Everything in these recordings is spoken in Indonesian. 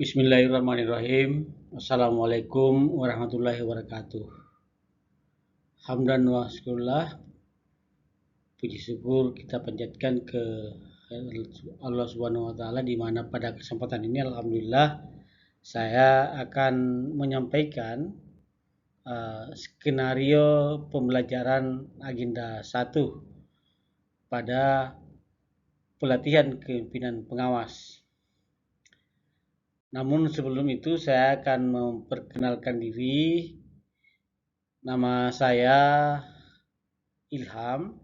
Bismillahirrahmanirrahim. Assalamualaikum warahmatullahi wabarakatuh. Hamdan wa syukurlah, puji syukur kita panjatkan ke Allah Subhanahu wa taala, di mana pada kesempatan ini alhamdulillah saya akan menyampaikan skenario pembelajaran agenda 1 pada pelatihan kepemimpinan pengawas. Namun sebelum itu saya akan memperkenalkan diri. Nama saya Ilham.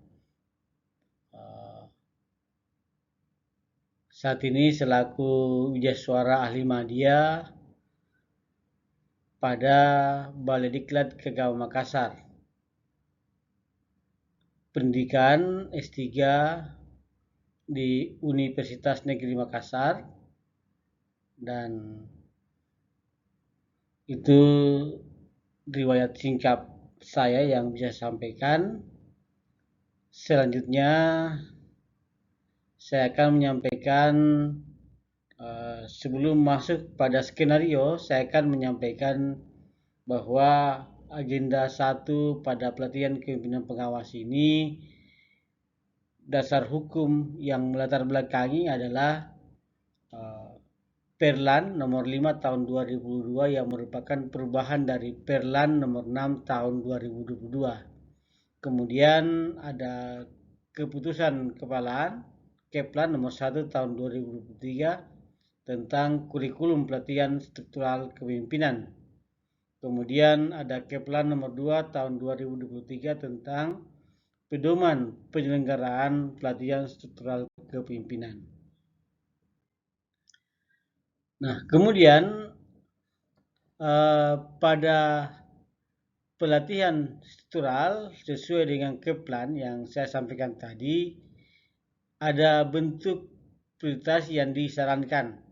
Saat ini selaku Wijayasuara Ahli Madya pada Balai Diklat Kegawang Makassar. Pendidikan S3 di Universitas Negeri Makassar, dan itu riwayat singkat saya yang bisa sampaikan. Selanjutnya saya akan menyampaikan, sebelum masuk pada skenario, saya akan menyampaikan bahwa agenda 1 pada pelatihan kepemimpinan pengawas ini, dasar hukum yang melatar belakangi adalah Perlan nomor 5 tahun 2002 yang merupakan perubahan dari Perlan nomor 6 tahun 2022. Kemudian ada keputusan Keplan nomor 1 tahun 2023 tentang kurikulum pelatihan struktural kepemimpinan. Kemudian ada Keplan nomor 2 tahun 2023 tentang pedoman penyelenggaraan pelatihan struktural kepemimpinan. Nah, kemudian pada pelatihan struktural sesuai dengan Keplan yang saya sampaikan tadi, ada bentuk prioritas yang disarankan.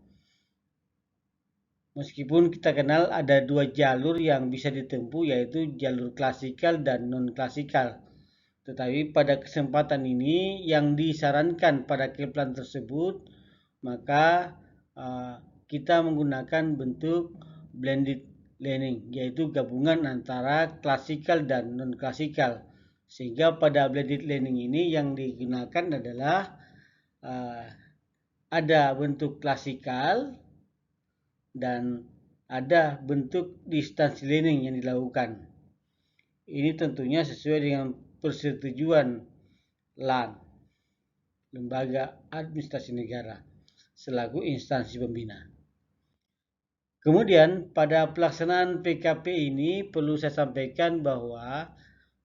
Meskipun kita kenal ada 2 jalur yang bisa ditempuh, yaitu jalur klasikal dan non-klasikal. Tetapi pada kesempatan ini yang disarankan pada Keplan tersebut, maka kita menggunakan bentuk blended learning, yaitu gabungan antara klasikal dan non-klasikal. Sehingga pada blended learning ini yang digunakan adalah ada bentuk klasikal dan ada bentuk distance learning yang dilakukan. Ini tentunya sesuai dengan persetujuan LAN, Lembaga Administrasi Negara, selaku instansi pembina. Kemudian pada pelaksanaan PKP ini perlu saya sampaikan bahwa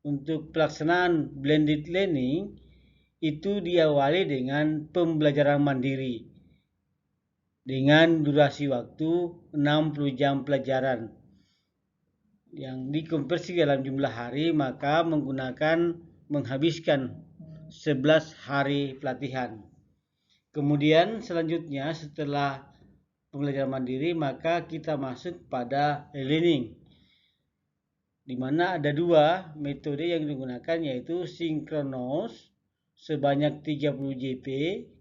untuk pelaksanaan blended learning itu diawali dengan pembelajaran mandiri dengan durasi waktu 60 jam pelajaran yang dikonversi dalam jumlah hari, maka menghabiskan 11 hari pelatihan. Kemudian selanjutnya setelah pembelajaran mandiri, maka kita masuk pada e-learning, di mana ada 2 metode yang digunakan, yaitu sinkronos sebanyak 30 JP,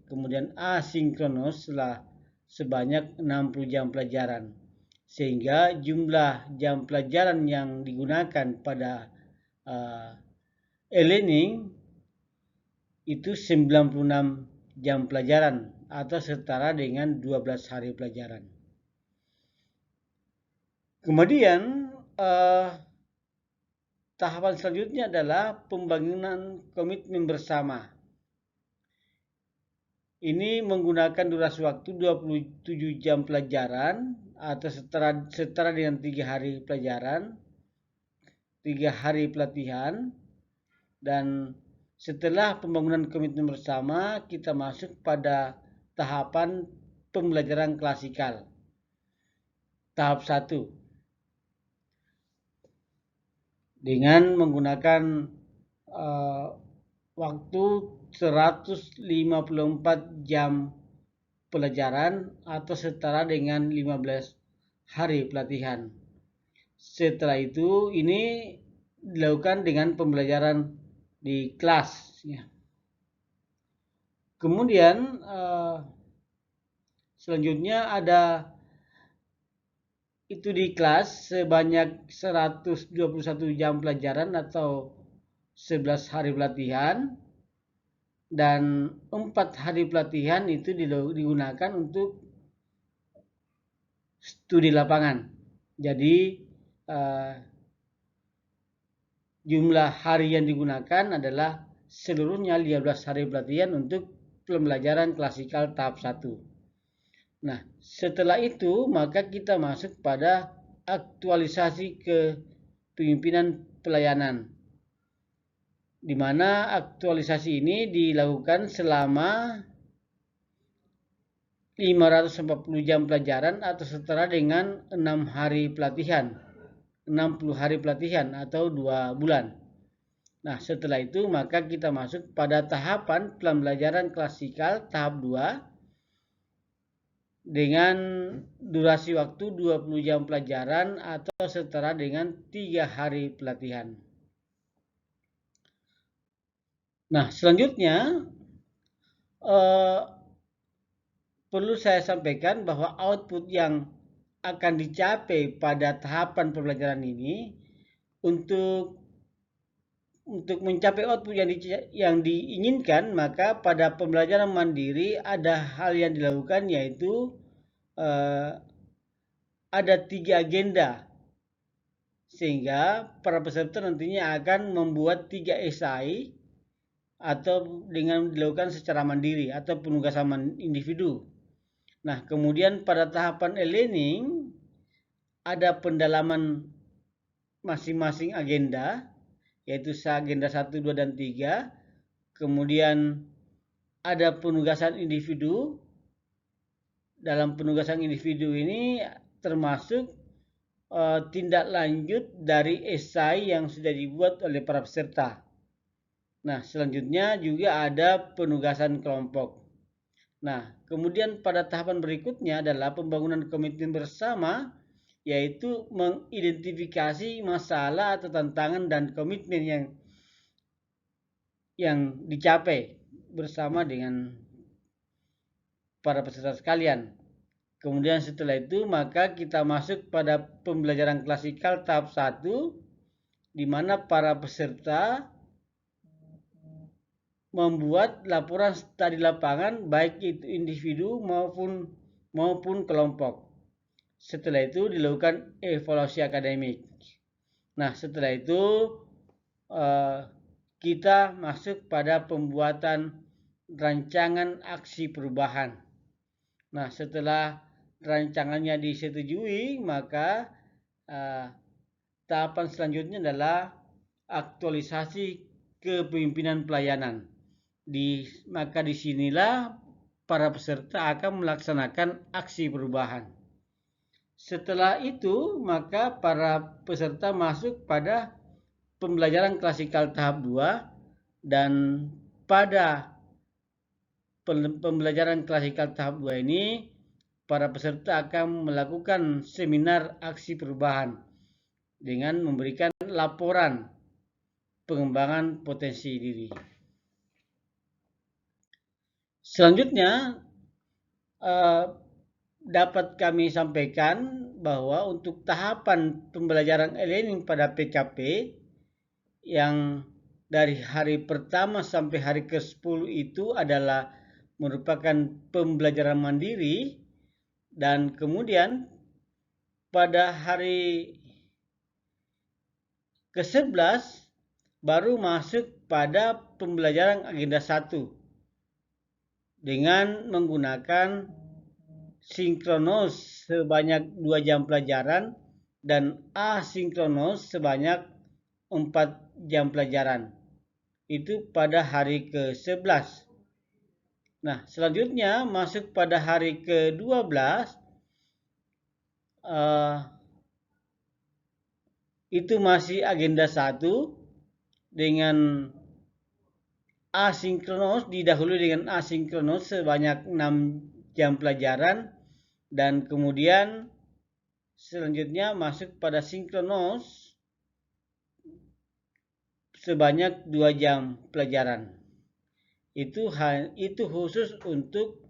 kemudian asinkronos sebanyak 60 jam pelajaran. Sehingga jumlah jam pelajaran yang digunakan pada e-learning itu 96 jam pelajaran atau setara dengan 12 hari pelajaran. Kemudian tahapan selanjutnya adalah pembangunan komitmen bersama. Ini menggunakan durasi waktu 27 jam pelajaran atau setara dengan 3 hari pelajaran, 3 hari pelatihan. Dan setelah pembangunan komitmen bersama, kita masuk pada tahapan pembelajaran klasikal. Tahap 1. Dengan menggunakan waktu 154 jam pelajaran atau setara dengan 15 hari pelatihan. Setelah itu ini dilakukan dengan pembelajaran di kelas. Kemudian selanjutnya ada itu di kelas sebanyak 121 jam pelajaran atau 11 hari pelatihan, dan 4 hari pelatihan itu digunakan untuk studi lapangan. Jadi jumlah hari yang digunakan adalah seluruhnya 15 hari pelatihan untuk pembelajaran klasikal tahap 1. Nah, setelah itu maka kita masuk pada aktualisasi kepemimpinan pelayanan, di mana aktualisasi ini dilakukan selama 540 jam pelajaran atau setara dengan 6 hari pelatihan, 60 hari pelatihan atau 2 bulan. Nah, setelah itu maka kita masuk pada tahapan pembelajaran klasikal tahap 2 dengan durasi waktu 20 jam pelajaran atau setara dengan 3 hari pelatihan. Nah, selanjutnya perlu saya sampaikan bahwa output yang akan dicapai pada tahapan pembelajaran ini untuk mencapai output yang diinginkan, maka pada pembelajaran mandiri ada hal yang dilakukan, yaitu ada 3 agenda, sehingga para peserta nantinya akan membuat 3 esai atau dengan dilakukan secara mandiri atau penugasan individu. Nah, kemudian pada tahapan e-learning ada pendalaman masing-masing agenda, yaitu agenda 1, 2, dan 3. Kemudian ada penugasan individu. Dalam penugasan individu ini termasuk tindak lanjut dari esai yang sudah dibuat oleh para peserta. Nah, selanjutnya juga ada penugasan kelompok. Nah, kemudian pada tahapan berikutnya adalah pembangunan komitmen bersama, yaitu mengidentifikasi masalah atau tantangan dan komitmen yang dicapai bersama dengan para peserta sekalian. Kemudian setelah itu maka kita masuk pada pembelajaran klasikal tahap 1, di mana para peserta membuat laporan studi lapangan baik itu individu maupun kelompok. Setelah itu dilakukan evaluasi akademik. Nah, setelah itu kita masuk pada pembuatan rancangan aksi perubahan. Nah, setelah rancangannya disetujui, maka tahapan selanjutnya adalah aktualisasi kepemimpinan pelayanan. Maka disinilah para peserta akan melaksanakan aksi perubahan. Setelah itu maka para peserta masuk pada pembelajaran klasikal tahap 2, dan pada pembelajaran klasikal tahap 2 ini para peserta akan melakukan seminar aksi perubahan dengan memberikan laporan pengembangan potensi diri. Selanjutnya dapat kami sampaikan bahwa untuk tahapan pembelajaran e-learning pada PKP yang dari hari pertama sampai hari ke-10 itu adalah merupakan pembelajaran mandiri, dan kemudian pada hari ke-11 baru masuk pada pembelajaran agenda 1 dengan menggunakan sinkronos sebanyak 2 jam pelajaran dan asinkronos sebanyak 4 jam pelajaran. Itu pada hari ke-11. Nah, selanjutnya masuk pada hari ke-12, itu masih agenda 1 dengan asinkronos, didahului dengan asinkronos sebanyak 6 jam pelajaran, dan kemudian selanjutnya masuk pada sinkronos sebanyak 2 jam pelajaran. Itu khusus untuk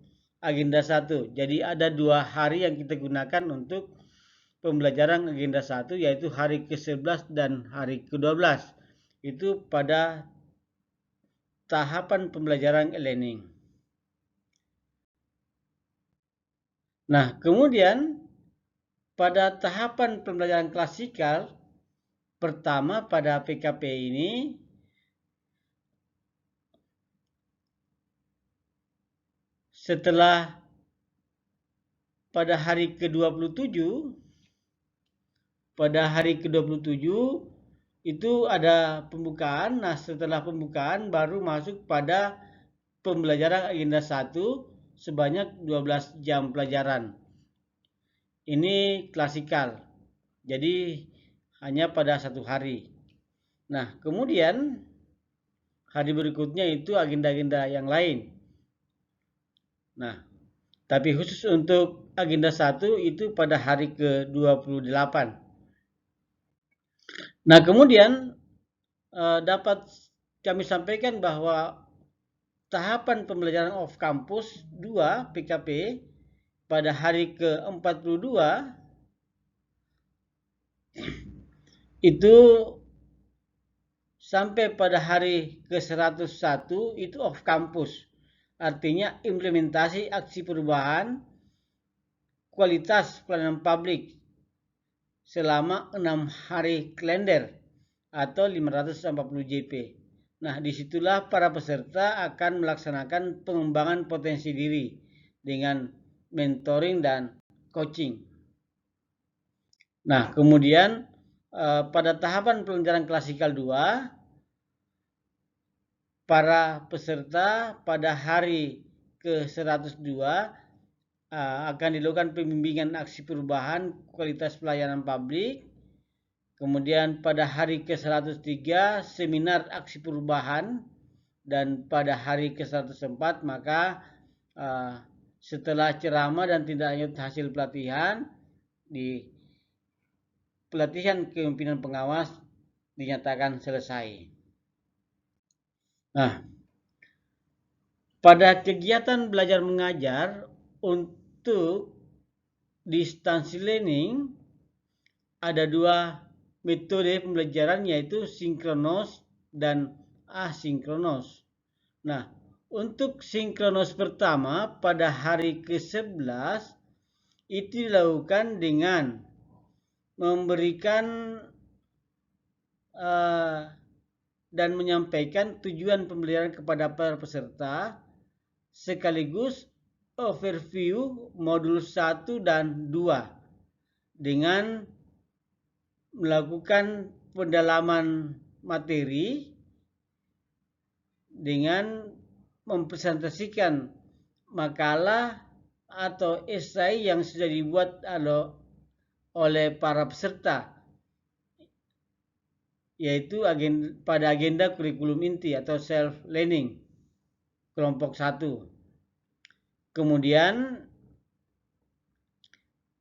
agenda 1. Jadi ada 2 hari yang kita gunakan untuk pembelajaran agenda 1 yaitu hari ke-11 dan hari ke-12. Itu pada tahapan pembelajaran e-learning. Nah, kemudian pada tahapan pembelajaran klasikal pertama pada PKP ini setelah pada hari ke-27 itu ada pembukaan. Nah, setelah pembukaan baru masuk pada pembelajaran agenda 1 sebanyak 12 jam pelajaran. Ini klasikal. Jadi hanya pada satu hari. Nah, kemudian hari berikutnya itu agenda-agenda yang lain. Nah, tapi khusus untuk agenda 1 itu pada hari ke-28. Nah, kemudian dapat kami sampaikan bahwa tahapan pembelajaran off campus 2 PKP pada hari ke-42 itu sampai pada hari ke-101 itu off campus. Artinya implementasi aksi perubahan kualitas pelayanan publik selama 6 hari kalender atau 540 JP. Nah, disitulah para peserta akan melaksanakan pengembangan potensi diri dengan mentoring dan coaching. Nah, kemudian pada tahapan pembelajaran klasikal 2, para peserta pada hari ke-102 akan dilakukan pembimbingan aksi perubahan kualitas pelayanan publik. Kemudian pada hari ke-103 seminar aksi perubahan, dan pada hari ke-104 maka setelah ceramah dan tindak lanjut hasil pelatihan di pelatihan kepemimpinan pengawas dinyatakan selesai. Nah, pada kegiatan belajar mengajar untuk distance learning ada dua metode pembelajaran yaitu sinkronos dan asinkronos. Nah, untuk sinkronos pertama pada hari ke-11 itu dilakukan dengan memberikan dan menyampaikan tujuan pembelajaran kepada para peserta sekaligus overview modul 1 dan 2 dengan melakukan pendalaman materi dengan mempresentasikan makalah atau esai yang sudah dibuat oleh para peserta, yaitu pada agenda kurikulum inti atau self learning kelompok 1. Kemudian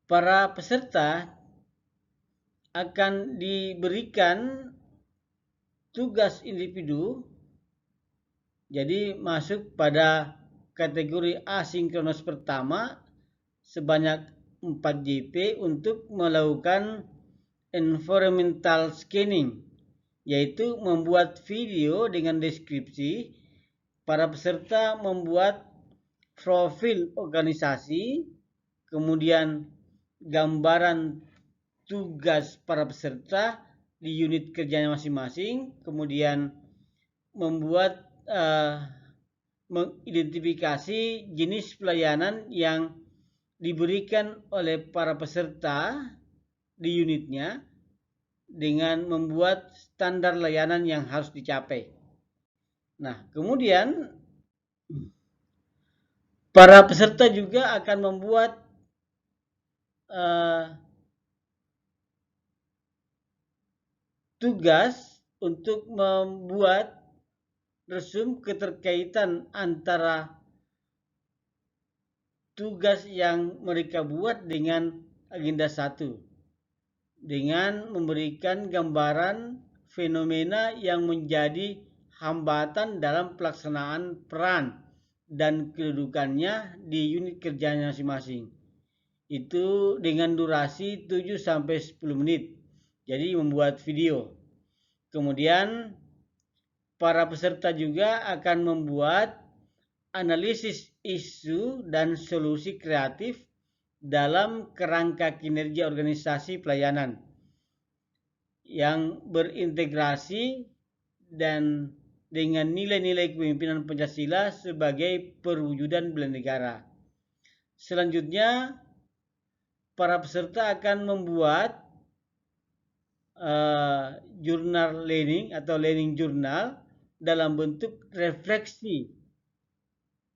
para peserta akan diberikan tugas individu, jadi masuk pada kategori asinkronos pertama sebanyak 4 JP untuk melakukan environmental scanning, yaitu membuat video dengan deskripsi. Para peserta membuat profil organisasi, kemudian gambaran tugas para peserta di unit kerjanya masing-masing, kemudian membuat mengidentifikasi jenis pelayanan yang diberikan oleh para peserta di unitnya dengan membuat standar layanan yang harus dicapai. Nah, kemudian para peserta juga akan membuat tugas untuk membuat resume keterkaitan antara tugas yang mereka buat dengan agenda 1 dengan memberikan gambaran fenomena yang menjadi hambatan dalam pelaksanaan peran dan kedudukannya di unit kerjanya masing-masing. itu dengan durasi 7-10 menit. Jadi membuat video. Kemudian para peserta juga akan membuat analisis isu dan solusi kreatif dalam kerangka kinerja organisasi pelayanan yang berintegrasi dan dengan nilai-nilai kepemimpinan Pancasila sebagai perwujudan bela negara. Selanjutnya, para peserta akan membuat jurnal learning atau learning journal dalam bentuk refleksi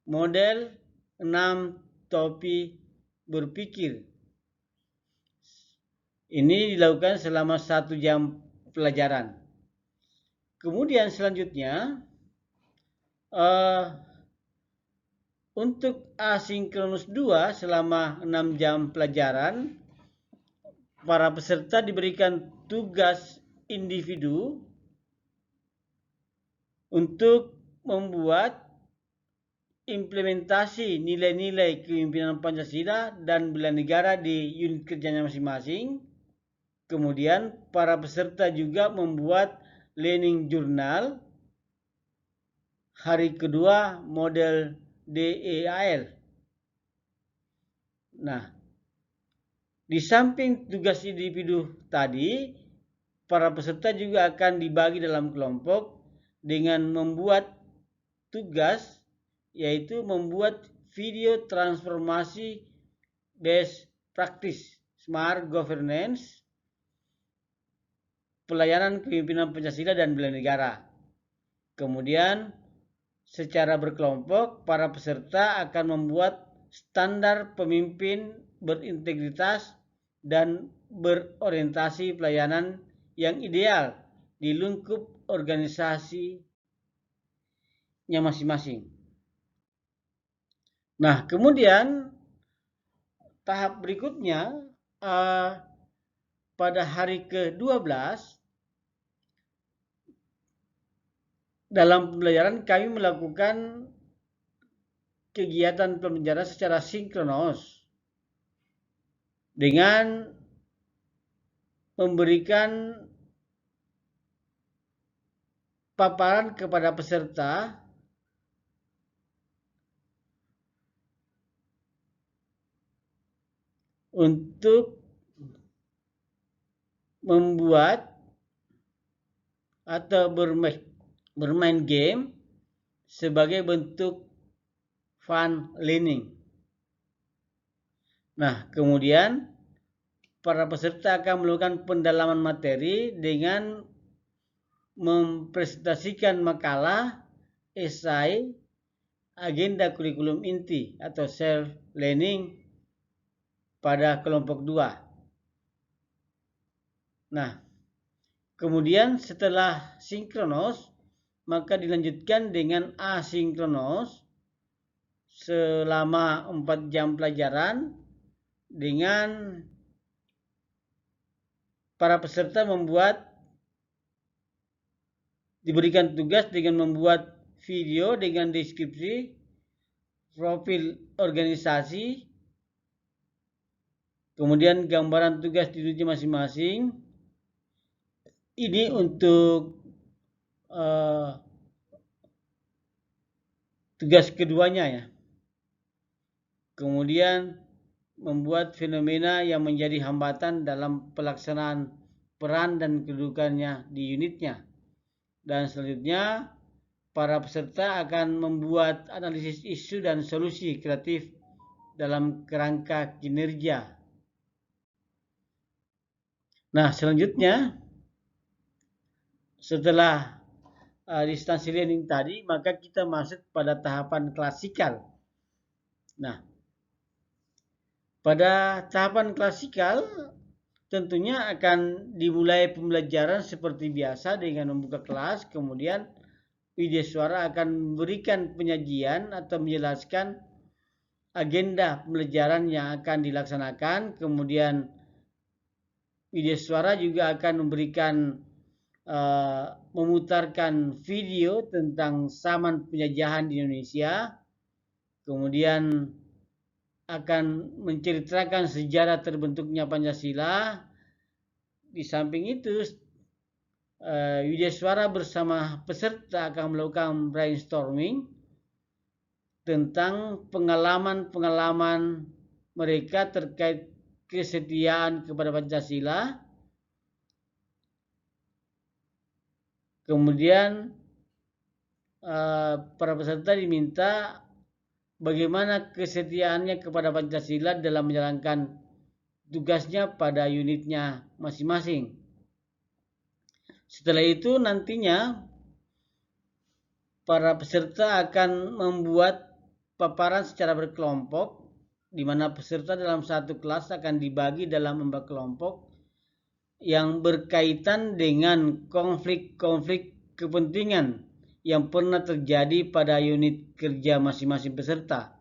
model 6 topi berpikir. Ini dilakukan selama 1 jam pelajaran. Kemudian selanjutnya untuk asinkronus 2 selama 6 jam pelajaran, para peserta diberikan tugas individu untuk membuat implementasi nilai-nilai kepemimpinan Pancasila dan bela negara di unit kerjanya masing-masing. Kemudian para peserta juga membuat learning journal hari kedua model DEAL. Nah, di samping tugas individu tadi, para peserta juga akan dibagi dalam kelompok dengan membuat tugas, yaitu membuat video transformasi best practice smart governance pelayanan kepemimpinan Pancasila dan bela negara. Kemudian secara berkelompok para peserta akan membuat standar pemimpin berintegritas dan berorientasi pelayanan yang ideal di lingkup organisasinya masing-masing. Nah, kemudian tahap berikutnya pada hari ke-12 dalam pembelajaran kami melakukan kegiatan pembelajaran secara sinkronos dengan memberikan paparan kepada peserta untuk membuat atau bermain game sebagai bentuk fun learning. Nah, kemudian para peserta akan melakukan pendalaman materi dengan mempresentasikan makalah, esai, agenda kurikulum inti atau self learning pada kelompok 2. Nah, kemudian setelah sinkronos, maka dilanjutkan dengan asinkronos selama 4 jam pelajaran dengan para peserta diberikan tugas dengan membuat video dengan deskripsi profil organisasi, kemudian gambaran tugas di unitnya masing-masing. Ini untuk tugas keduanya ya. Kemudian membuat fenomena yang menjadi hambatan dalam pelaksanaan peran dan kedudukannya di unitnya. Dan selanjutnya para peserta akan membuat analisis isu dan solusi kreatif dalam kerangka kinerja. Nah, selanjutnya setelah distance learning tadi, maka kita masuk pada tahapan klasikal. Nah, pada tahapan klasikal tentunya akan dimulai pembelajaran seperti biasa dengan membuka kelas, kemudian Widyaswara akan memberikan penyajian atau menjelaskan agenda pembelajaran yang akan dilaksanakan, kemudian Widyaswara juga akan memberikan memutarkan video tentang zaman penjajahan di Indonesia, kemudian akan menceritakan sejarah terbentuknya Pancasila. Di samping itu, Widyaswara bersama peserta akan melakukan brainstorming tentang pengalaman-pengalaman mereka terkait kesetiaan kepada Pancasila. Kemudian para peserta diminta bagaimana kesetiaannya kepada Pancasila dalam menjalankan tugasnya pada unitnya masing-masing. Setelah itu nantinya para peserta akan membuat paparan secara berkelompok, di mana peserta dalam satu kelas akan dibagi dalam 4 kelompok yang berkaitan dengan konflik-konflik kepentingan yang pernah terjadi pada unit kerja masing-masing peserta.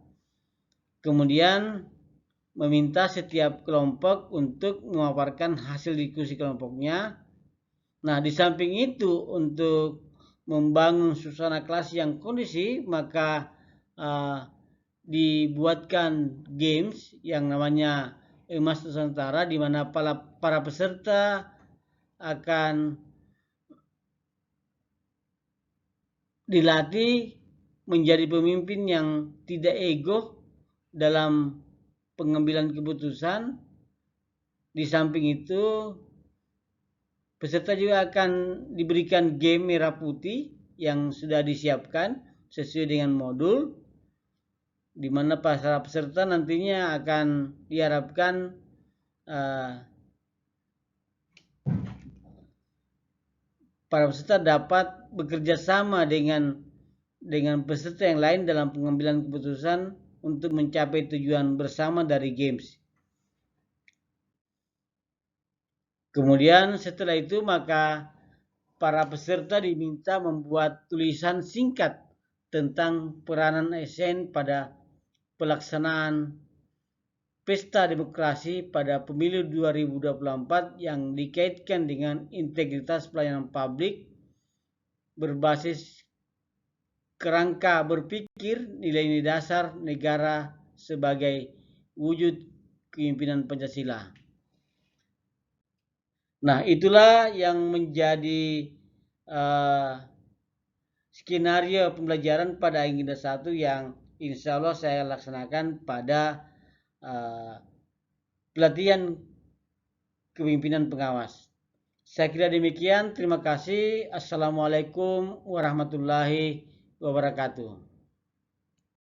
Kemudian meminta setiap kelompok untuk memaparkan hasil diskusi kelompoknya. Nah, di samping itu untuk membangun suasana kelas yang kondusif, maka dibuatkan games yang namanya Emas Nusantara, di mana para peserta akan dilatih menjadi pemimpin yang tidak ego dalam pengambilan keputusan. Di samping itu, peserta juga akan diberikan game merah putih yang sudah disiapkan sesuai dengan modul, di mana para peserta nantinya akan diharapkan para peserta dapat bekerja sama dengan peserta yang lain dalam pengambilan keputusan untuk mencapai tujuan bersama dari games. Kemudian setelah itu maka para peserta diminta membuat tulisan singkat tentang peranan ASN pada pelaksanaan pesta demokrasi pada pemilu 2024 yang dikaitkan dengan integritas pelayanan publik berbasis kerangka berpikir nilai-nilai dasar negara sebagai wujud kepemimpinan Pancasila. Nah, itulah yang menjadi skenario pembelajaran pada agenda 1 yang insya Allah saya laksanakan pada pelatihan kepemimpinan pengawas. Saya kira demikian. Terima kasih. Assalamualaikum warahmatullahi wabarakatuh.